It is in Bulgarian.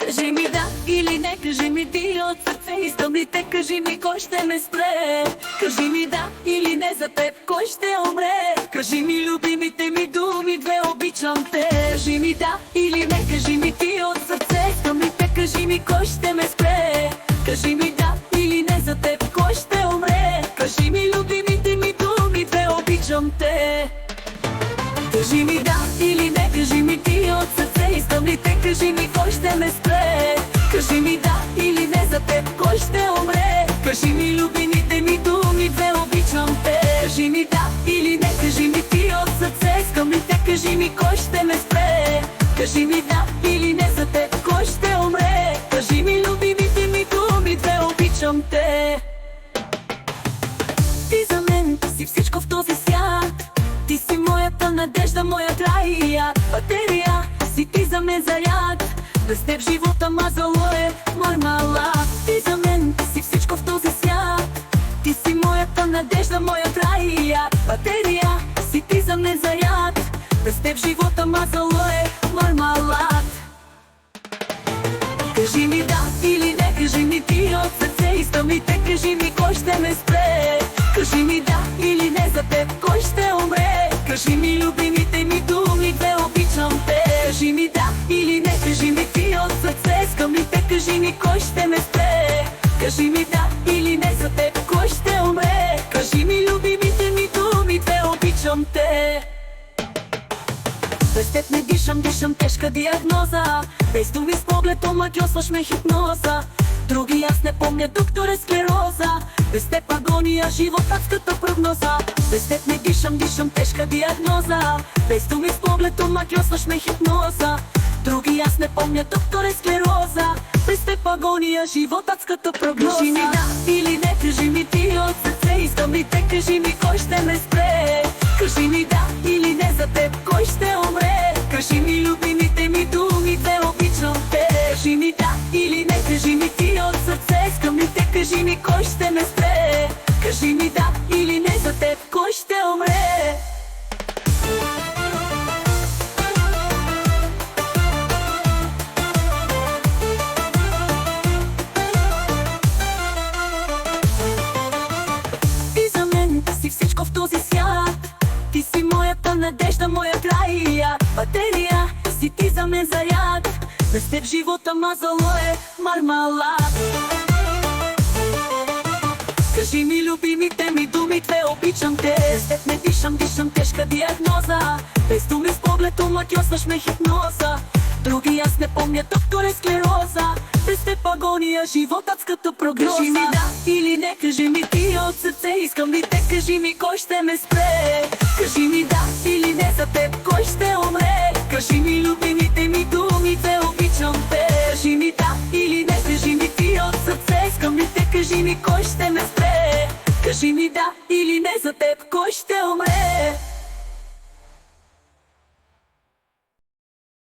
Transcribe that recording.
Кажи ми да или не, кажи ми ти от сърце. Искам ли те, кажи ми кой ще ме спре. Кажи ми да или не, за теб кой ще умре. Кажи ми любимите ми думи, две обичам те. Кажи ми да или не, кажи ми ти от сърце. Искам ли те, кажи ми кой ще ме спре. Кажи ми да или не, за теб кой ще умре. Кажи ми любимите ми думи, две обичам те. Кажи ми да или не, кажи ми ти от сърце. Искам ли те, кажи ми кой ще ме спре. Кажи ми да или не, за теб кой ще умре. Кажи ми любимите ми думи, две обичам те. Кажи ми да или не, кажи ми ти от сърце. Искам ли те, кажи ми кой ще ме спре. Кажи ми да или не, за теб кой ще умре. Кажи ми любимите ми думи, две обичам те. Ти за мен си всичко в този свят. Ти си моята надежда, моят рай и яд. Батерия си ти за мен заряд. Без теб живота мазало е мармалад. Ти за мен си всичко в този свят. Ти си моята надежда, моят рай и яд. Батерия си ти за мен заряд. Без теб живота мазало е мармалад. Кажи ми да или не, кажи ми ти от сърце. Искам ли те, кажи ми кой ще ме спре. Кажи ми да или не, за теб кой ще умре. Кажи ми любимите ми думи, две обичам те. Кажи ми да или не, кажи ми ти от сърце. Искам ли те, кажи ми кой ще ме спре. Кажи ми да или не, за теб кой ще умре. Кажи ми любимите ми думи, две обичам те. Без теб не дишам, дишам тежка диагноза. Без думи с поглед омагьосваш ме хипноза. Други аз не помня, доктор е склероза. Без теб агония, живот адската прогноза. Без теб не дишам, дишам тежка диагноза. Без думи с поглед омагьосваш ме хипноза. Други аз не помня, доктор е склероза. Без теб агония, живот адската прогноза. Кажи ми да или не, кажи ми ти от сърце. Искам ли те, кажи ми кой ще ме спре. Кажи ми да или не, за теб кой ще умре. Кажи ми любимите ми думи, две обичам те. Кажи ми да или не, кажи ми ти от сърце. Искам ли те, кажи ми кой ще ме спре. Кажи ми да или не, за теб кой ще умре. Ти за мен си всичко в този свят. Ти си моята надежда, моят рай и яд. Батерия си ти за мен заряд. Без теб живота мазало е мармалад. Кажи ми любимите ми думи, две обичам те. Без теб не дишам, дишам тежка диагноза. Без думи с поглед омагьосваш ме хипноза. Други аз не помня, доктор е склероза. Без теб агония, живот адската прогноза. Кажи ми да или не, кажи ми ти от сърце. Искам ли те, кажи ми кой ще ме спре. Кажи ми да или не, за теб кой ще умре. Кажи ми любимите ми думи, две обичам те. Кажи ми да или не, кажи ми ти от сърце. Искам ли те, кажи ми кой ще ме спре. Кажи ми да или не, за теб кой ще умре.